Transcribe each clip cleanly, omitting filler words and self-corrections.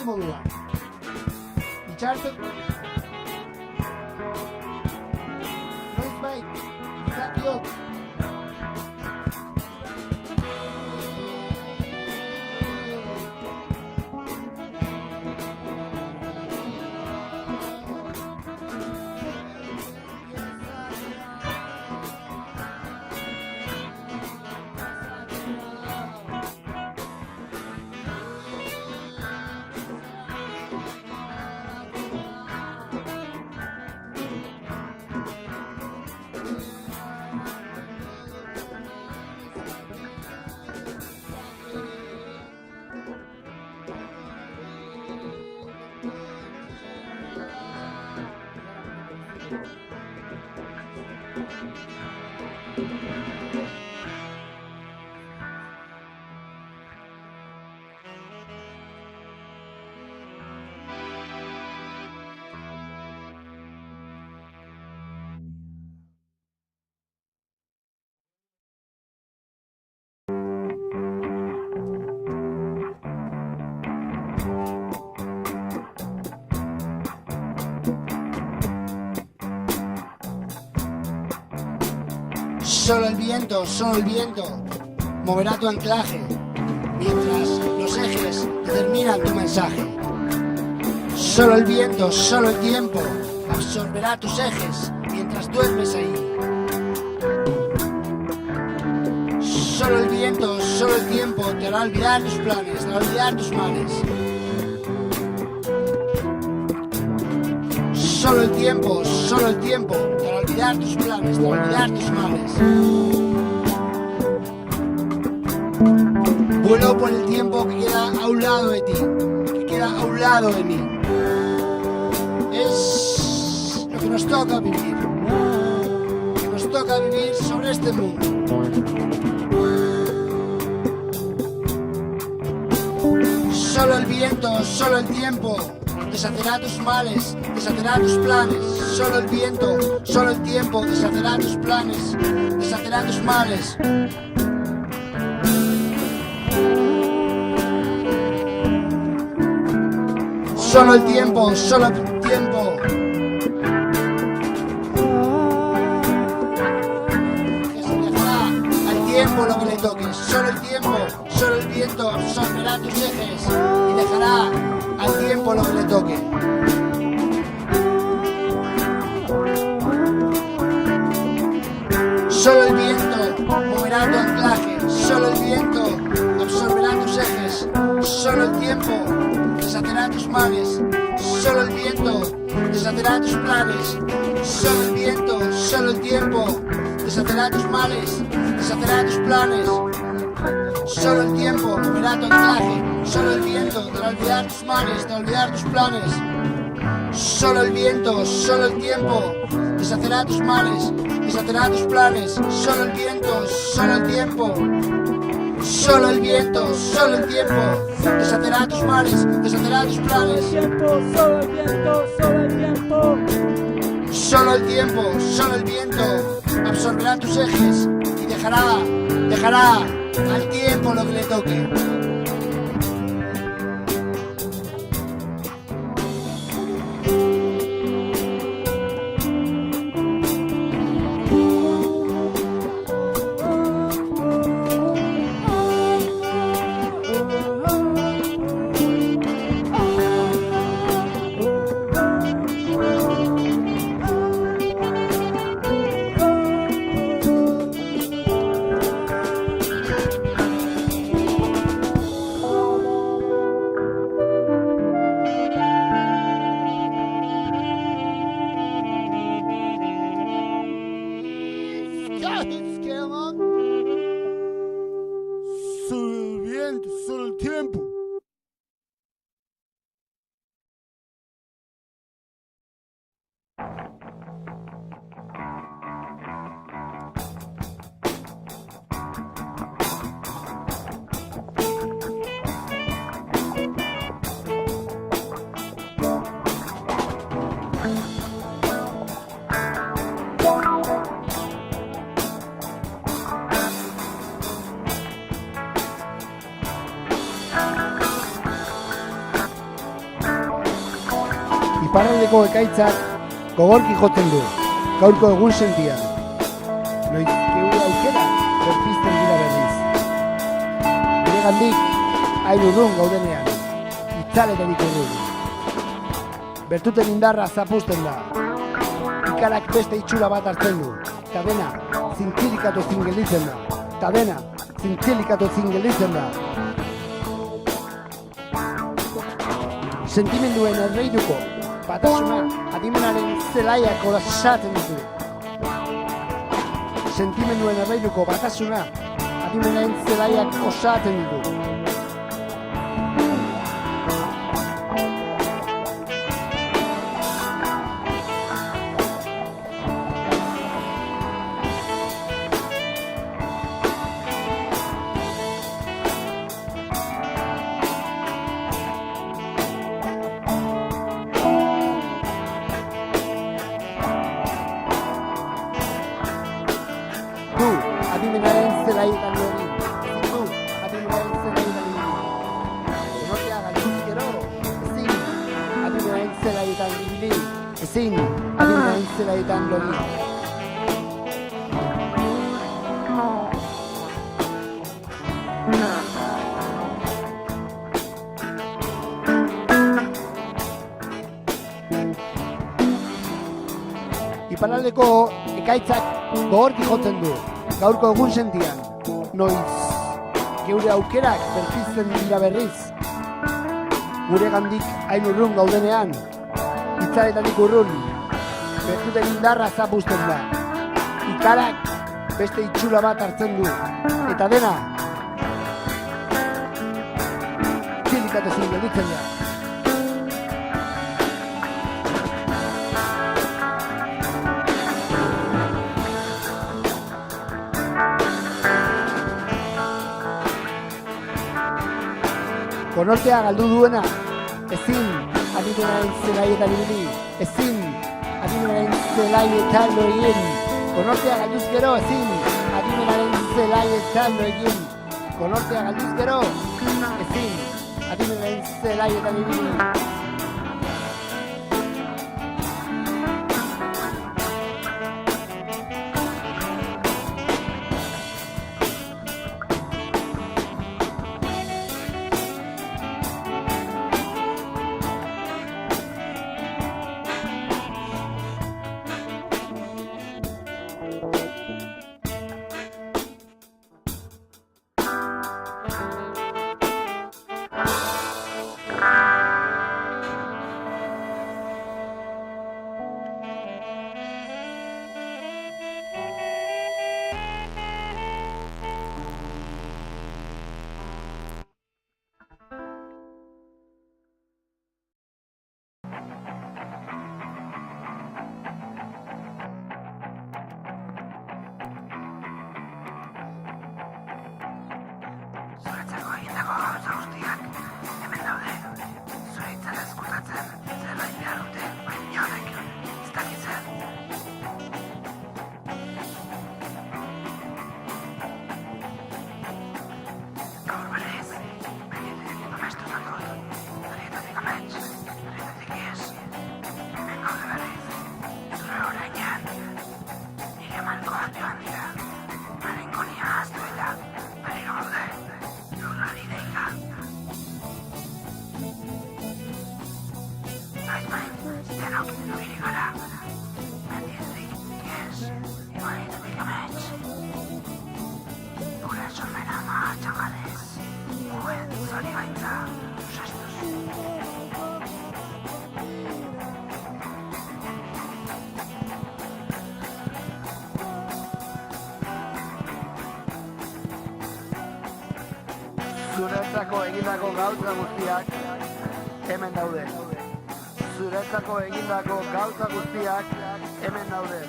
Mówiła. I czartek... No jest bajk. Taki od. Solo el viento moverá tu anclaje, mientras los ejes determinan tu mensaje. Solo el viento, solo el tiempo absorberá tus ejes mientras duermes ahí. Solo el viento, solo el tiempo te hará olvidar tus planes, te hará olvidar tus males. Solo el tiempo te hará olvidar tus planes, te hará olvidar tus males. Vuelo por el tiempo que queda a un lado de ti, que queda a un lado de mí. Es lo que nos toca vivir, que nos toca vivir sobre este mundo. Solo el viento, solo el tiempo deshacerá tus males, deshacerá tus planes. Solo el viento, solo el tiempo deshacerá tus planes, deshacerá tus males. Solo el tiempo, solo el tiempo. Que se dejará al tiempo lo que le toques. Solo el tiempo, solo el viento absorberá tus ejes y dejará al tiempo lo que le toque. Solo el viento moverá tu anclaje. Solo el viento deshacerá tus males. Solo el viento deshacerá tus planes. Solo el viento, solo el tiempo deshacerá tus males, deshacerá tus planes. Solo el tiempo moverá tu anclaje. Solo el viento te hará olvidar tus males, te hará olvidar tus planes. Solo el viento, solo el tiempo deshacerá tus males, deshacerá tus planes. Solo el viento, solo el tiempo. Solo el viento, solo el tiempo deshacerá tus males, deshacerá tus planes. Solo el viento, solo el tiempo. Solo el tiempo, solo el viento absorberá tus ejes y dejará al tiempo lo que le toque. Solo el viento, solo el tiempo. Iparraldeko ekaitzak gogorki jotzen du, gaurko egun sentian. Noiz geure aukera berpizten dira berriz. Gure gandik, hain urrun gaudenean, itzaletarik urrun. Bertuten indarra zapusten da. Ikarak beste itxura bat hartzen du, eta dena zintzilikatu zingelitzen da. Eta dena zintzilikatu zingelitzen da. Sentimenduen erreiduko batasuna adimenaren zelaiak osatzen ditu. Sentimenduen erreiduko batasuna adimenaren zelaiak osatzen ditu. Adimenaren zelaietan hori, zitu, adimenaren zelaietan hori. Nortea galduz gero, ezin, adimenaren zelaietan ibili, ezin, adimenaren zelaietan hori. Iparraldeko ekaitzak gogorki jotzen du, gaurko egun sentian. Noiz geure aukerak berpizten dira berriz. Gure gandik hain urrun gaudenean, itzaletatik urrun, bertuten indarra zapusten da. Ikarak beste itxura bat hartzen du, eta dena zilikatezin gelditzen da. Konortea galdu duena, ezin adimenaren zelaietan ibili, ezin adimenaren zelaietan lo egin. Konortea galduz gero, ezin adimenaren zelaietan lo egin. Konortea galduz gero, ezin adimenaren zelaietan ibili. Zuretzako egindako gauza guztiak hemen daude. Zure itzela ezkutatzen zerbait behar dute, baina inorek ez dakit zer. Gaur berriz, begitik amestu zakot. Horietatik amets, horietatik ies. Hemen gaude berriz, zure horreinean. Nire malkoak joan dira. Marinkonia ahaztu eta berriro gaude. Lurrari deika. Baina, denok biri gara. Mendietik, ies, horietatik amets. Gure sormena martxan galez. Muguen zori gaitza, sestuz. Zuretzako egindako gauza guztiak hemen daude. Zuretzako egindako gauza guztiak hemen daude.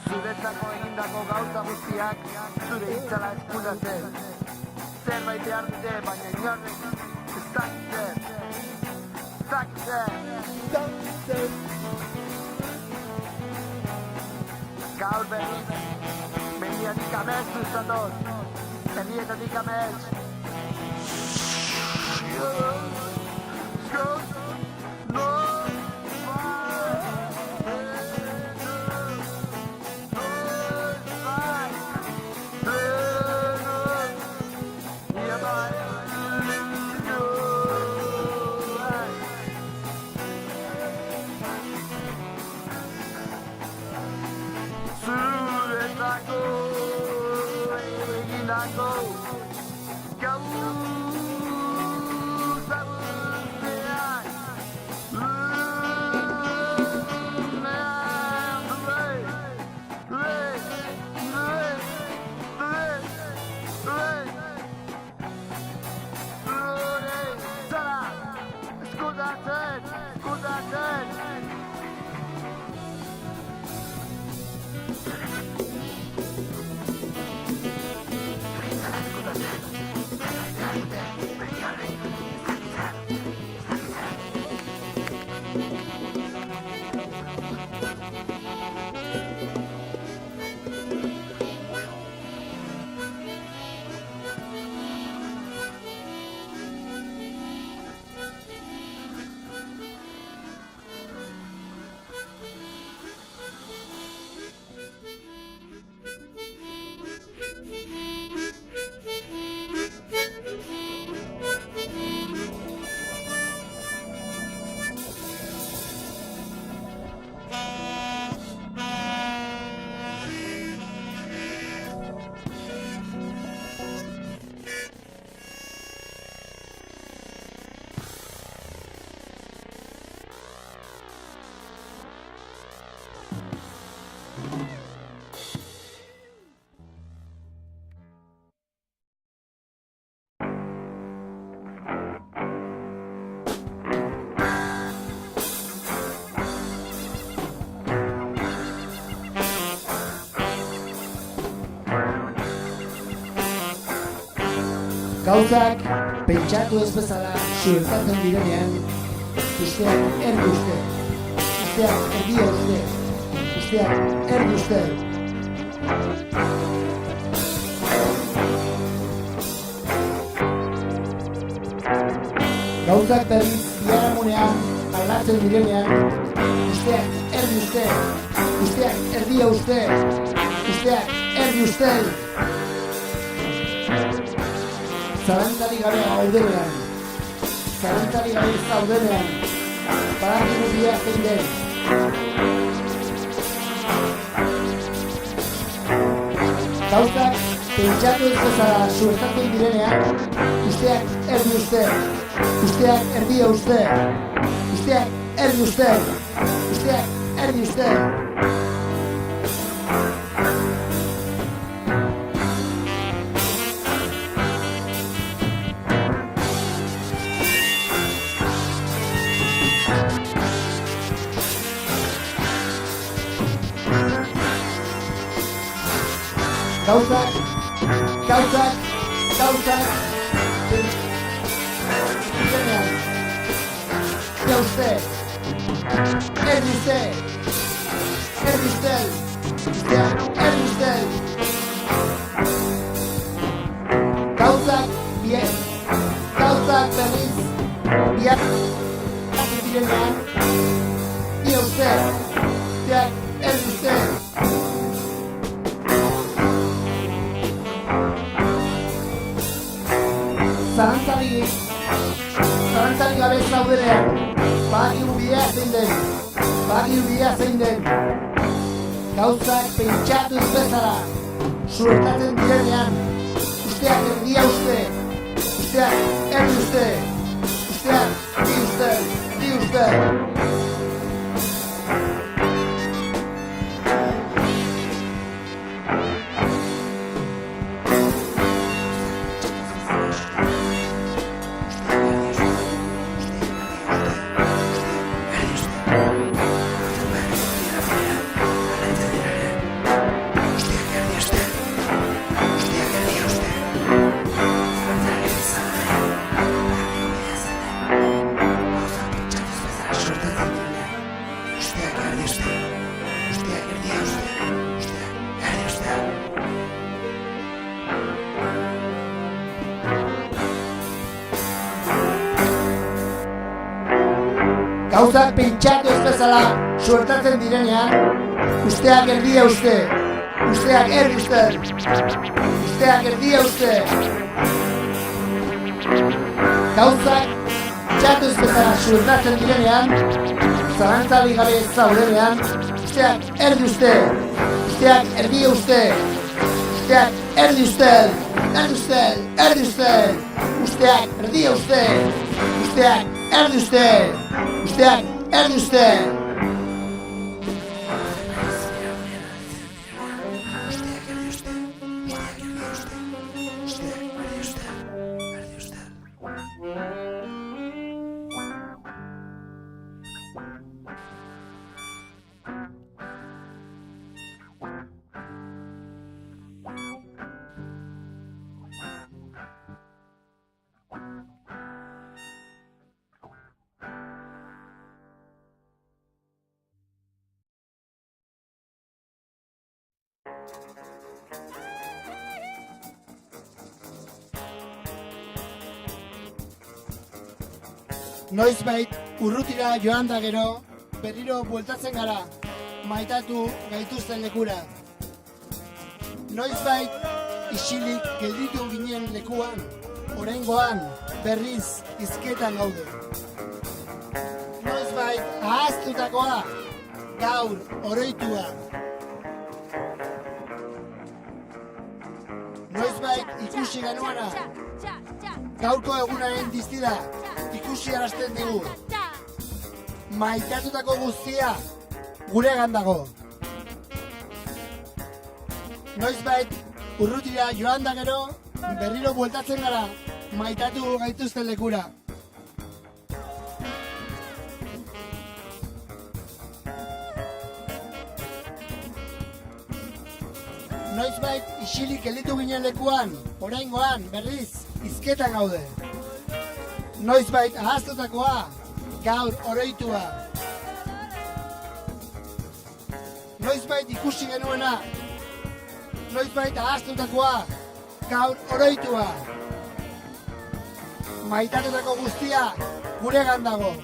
Zuretzako egindako gauza guztiak zure itzala ezkutatzen. Zerbait behar dute, baina inorrek ez dakit zer. Gaur berriz, mendiatik amestu zatoz, herrietatik amets. Gauzak pentsatu ez bezala suertatzen direnean, besteak erdi uste, besteak erdia uste, besteak erdi uste. Gauzak berriz biharamunean aldatzen direnean, besteak erdi uste, besteak erdia uste, besteak erdi uste. Zalantari gabe gaudenean, zalantari gabe zaudenean, badakigu bidea zein den. Gauzak pentsatu ez bezala suertatzen direnean, usteak erdi uste, usteak erdia uste, usteak erdi uste, usteak erdi uste. Gauzak direnean. Ya usted, erdi usted. Gauzak berriz, biak direnean. Ya usted, erdi usted. Zalantzari gabe zaudenean, badakigu bidea zein den. Gauzak pentsatuz bezala, suertatzen direnean, usteak erdia uste, usteak erdi uste, usteak di uste. Gauzak pentsatu ez bezala suertatzen direnean, usteak erdia uste, usteak erdi uste, usteak erdia uste. Gauzak pentsatu ez bezala suertatzen direnean, zalantzari gabe zaudenean, usteak erdi uste, usteak erdia uste, usteak erdi uste, usteak erdia uste, usteak erdi uste. Usteak erdi uste! Noizbait urrutira joan da gero, berriro bueltatzen gara, maitatu gaituzten lekura. Noizbait isilik gelditu ginen lekuan, oraingoan berriz hizketan gaude. Noizbait ahaztutakoa, gaur oroitua. Noizbait ikusi genuana, gaurko egunaren diztida ikusi arazten digu. Maitatutako guztia guregan dago. Noizbait urrutira joan da gero, berriro bueltatzen gara, maitatu gaituzten lekura. Noizbait isilik gelditu ginen lekuan, oraingoan berriz hizketan gaude. Noizbait ahaztutakoa, gaur oroitua. Noizbait ikusi genuena, noizbait ahaztutakoa, gaur oroitua. Maitatutako guztia guregan dago.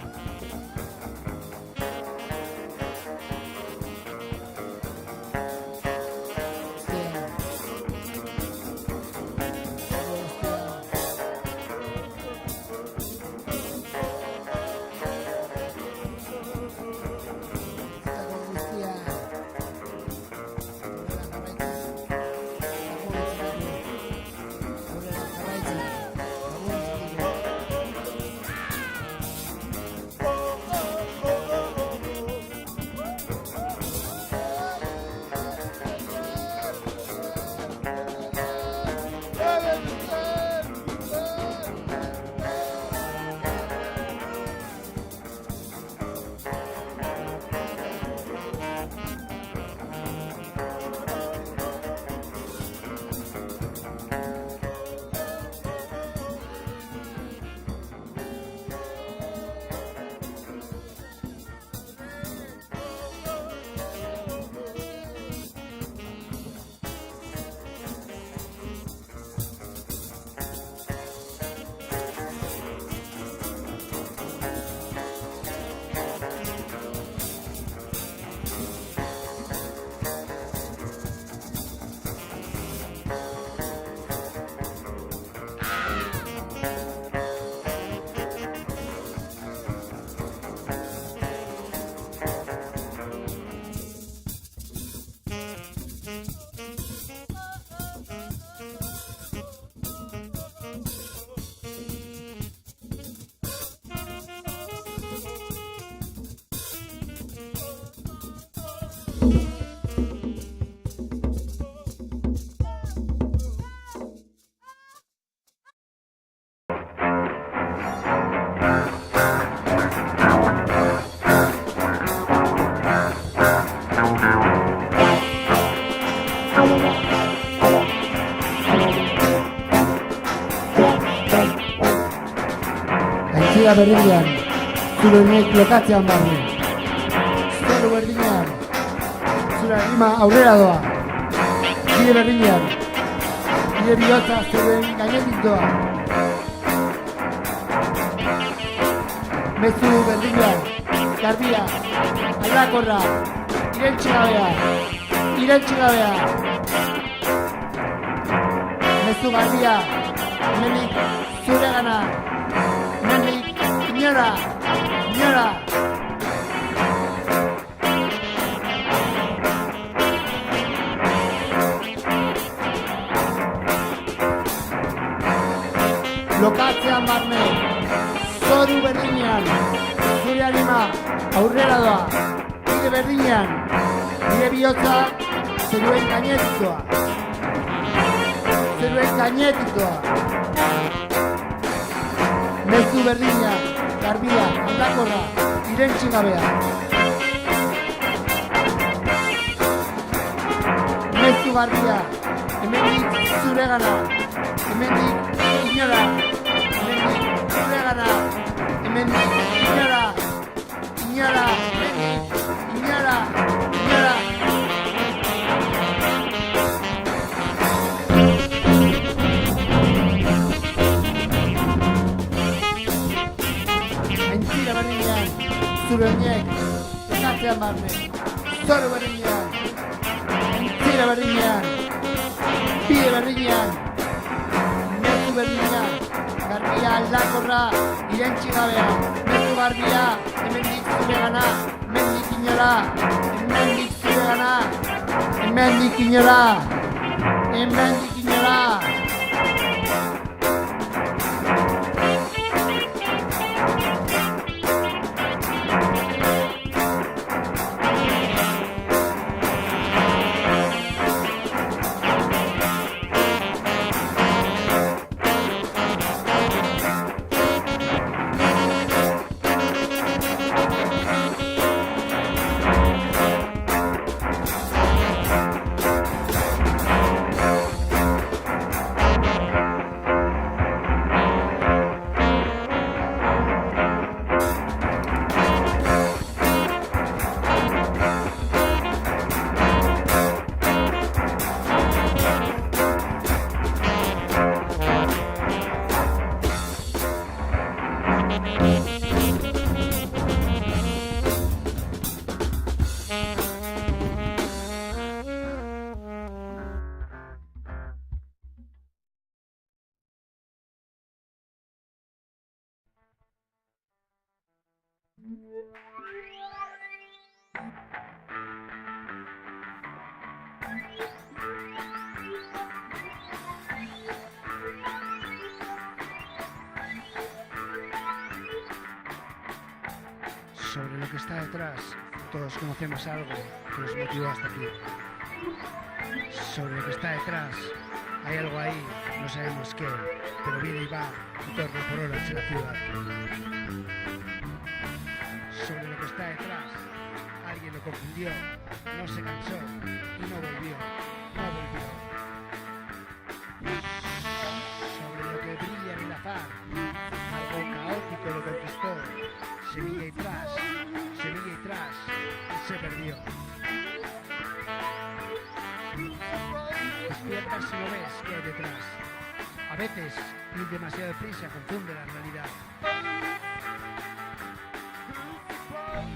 Aintzira berdinean, zure nek lokatzean barne. Zoru berdinean, zure anima aurrera doa. Bide berdinean, bide bihotza zuen gainetik doa. Mezu berdinean, garbia, aldakorra, irentxigabea. Mezu garbia, hemenik zure gana, hemenik inora. Lokatzean barne, zoru berdinean, zure anima aurrera doa. Bide berdinean, bide bihotza zeruen gainetik doa. Mezu berdina, garbia, aldakorra, irentxigabea. Mezu garbia, hemendik zure gana, hemendik inora. Hemendik zure gana, hemendik inora. Aintzira berdinean, zure oinek, lokatzean barne. Zoru berdinean, aintzira berdinean, bide berdinean, mezu berdinean, garbia aldakorra, irentxigabea. Mezu garbia, hemendik zure gana, hemendik inora. Sobre lo que está detrás, todos conocemos algo que nos motivó hasta aquí. Sobre lo que está detrás, hay algo ahí, no sabemos qué, pero viene y va y torna por horas en la ciudad. Sobre lo que está detrás, alguien lo confundió, no se cansó y no volvió. Sobre lo que brilla en el azar, algo caótico lo conquistó, semilla y tras, y se perdió. Despiertas si no ves qué hay detrás. A veces, ir demasiado prisa confunde la realidad.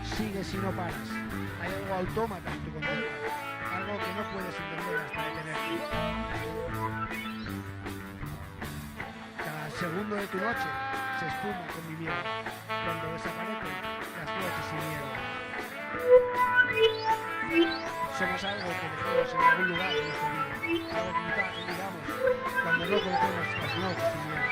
Sigue si no paras. Hay algo autómata en tu conducta, algo que no puedes entender hasta detenerte. Cada segundo de tu noche se espuma con mi miedo, cuando desaparecen las noches sin miedo. Somos algo que dejamos en algún lugar de nuestra vida, algo que quizás olvidamos cuando no conocemos las noches sin miedo.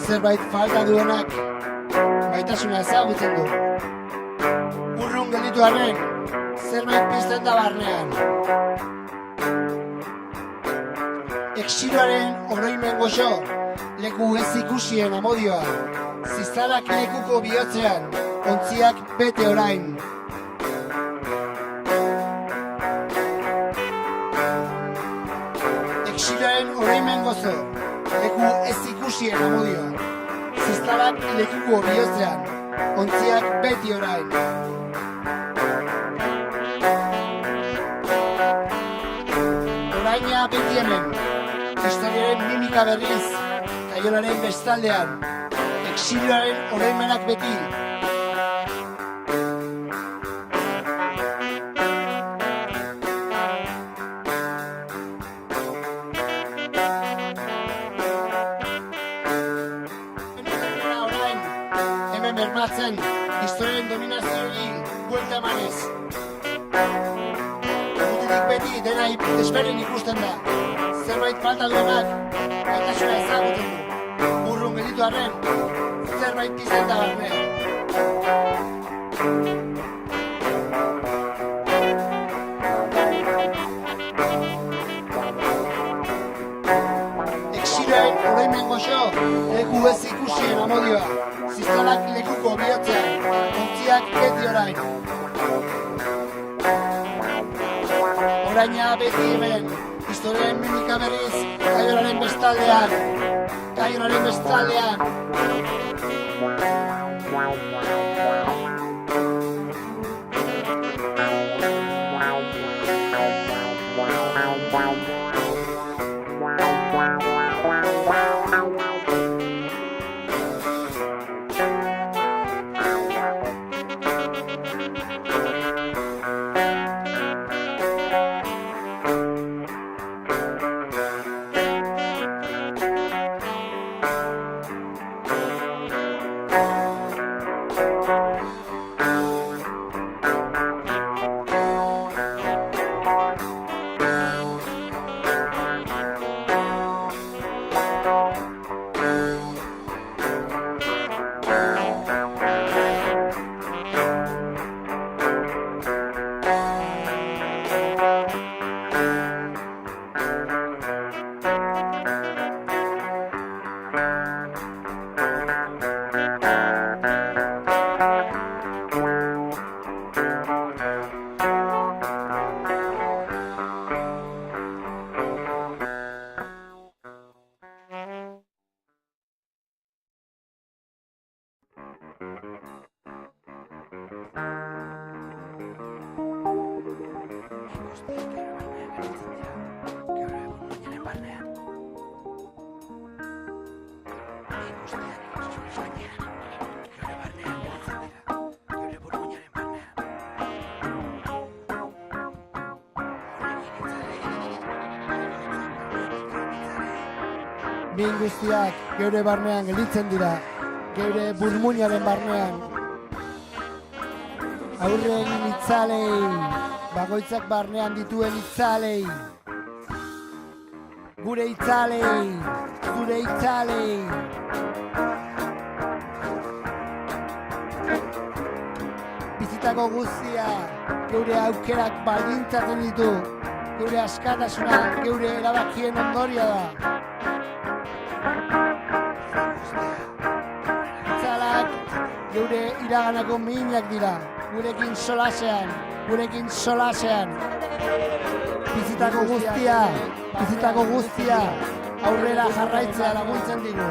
zerbait falta duenak maitasuna ezagutzen du. Urrun gelditu arren, zerbait pizten da barnean. Exiloaren oroimen goxo, leku ez ikusien amodioa, ziztarak lekuko bihotzean, ontziak bete orain. Exiloaren oroimen gozo, leku ez ikusien amodioa, ziztarak lekuko bihotzean, ontziak beti orain. Oraina beti hemen, historiaren mimika berriz, kaiolaren bestaldean, exilioaren oroimenak beti. Hemen bermatzen, historiaren dominazioi buelta emanez. Beti dena desberdin ikusten da. Zerbait falta duenak, maitasuna ezagutzen du. Urrun gelditu arren, zerbait pizten da barnean. Exilioen oroimen goxo, leku ez ikusien amodioa, ziztalak lekuko bihotzean, ontziak beti orain. Oraina beti hemen, historiaren mimika berriz, kaiolaren bestaldean, kaiolaren bestaldean. Min guztiak geure barnean gelditzen dira, geure burmuinaren barnean. Aurren itzalei, bakoitzak barnean dituen itzalei. Gure itzalei, zure itzalei. Bizitako guztia, geure aukerak baldintzatzen ditu, geure askatasuna, geure erabakien ondorioa da. Geure iraganako minak dira, gurekin solasean, bizitako guztia, aurrera jarraitzea laguntzen digu.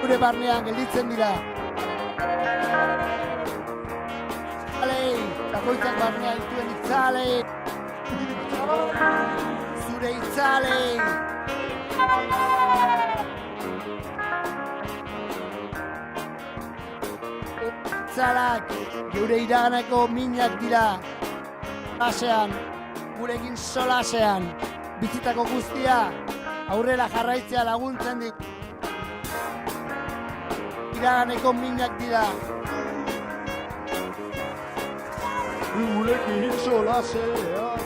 Gure barnean gelditzen dira. Bakoitzak barnean dituen itzalei. Zure itzalei. Itzalak geure iraganeko minak dira. Solasean, gurekin solasean, bizitako guztia aurrera jarraitzea laguntzen dit. Iraganeko minak dira. gurekin solasean.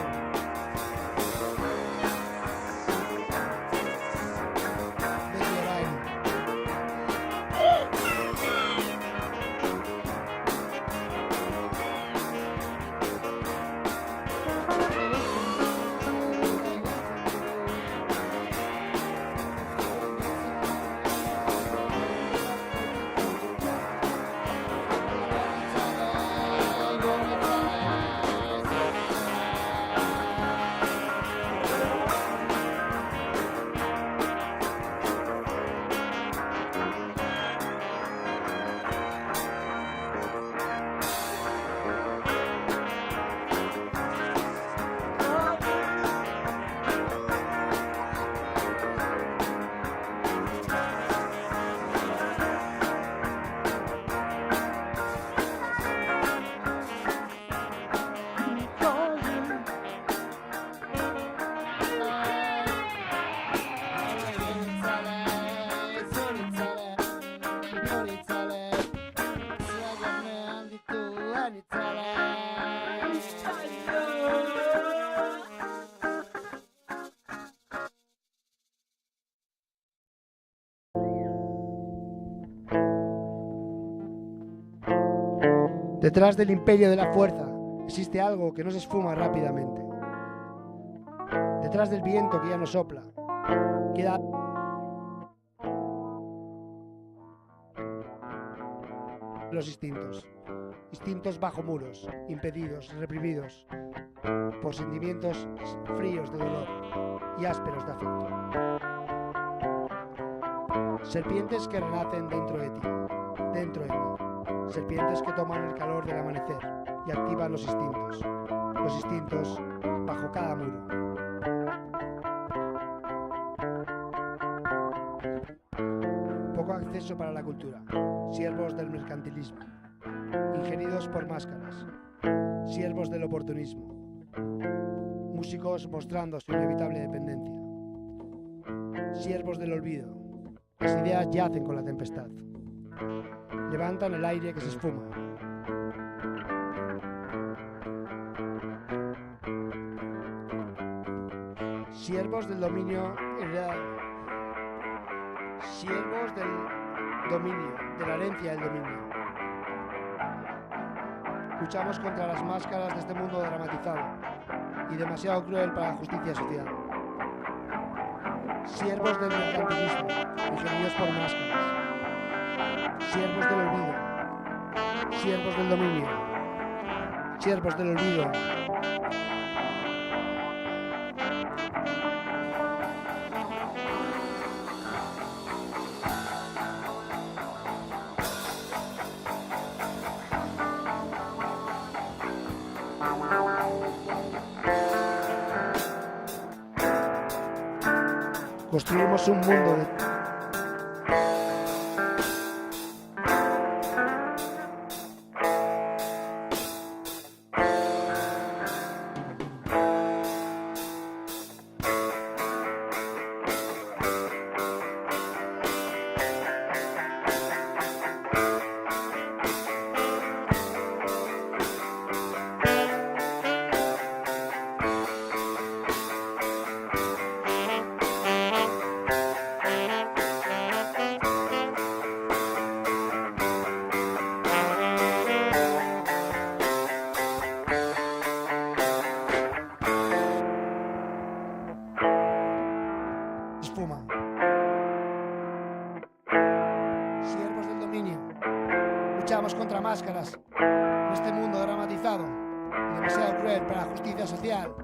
Beti orain. Detrás del imperio de la fuerza existe algo que no se esfuma rápidamente. Detrás del viento que ya no sopla, queda los instintos bajo muros, impedidos, reprimidos por sentimientos fríos de dolor y ásperos de afecto. Serpientes que renacen dentro de ti, dentro de mí. Serpientes que toman el calor del amanecer y activan los instintos bajo cada muro. Poco acceso para la cultura, siervos del mercantilismo, ingenidos por máscaras, siervos del oportunismo, músicos mostrando su inevitable dependencia, siervos del olvido, las ideas yacen con la tempestad. Levantan el aire que se esfuma. Siervos del dominio, siervos del dominio, de la herencia del dominio. Luchamos contra las máscaras de este mundo dramatizado y demasiado cruel para la justicia social. Siervos del mercantilismo, ingenidos por máscaras. Siervos del olvido, siervos del dominio, siervos del olvido. Construimos un mundo de espuma. Siervos del dominio, luchamos contra máscaras en este mundo dramatizado y demasiado cruel para la justicia social.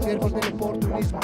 Siervos del oportunismo,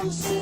see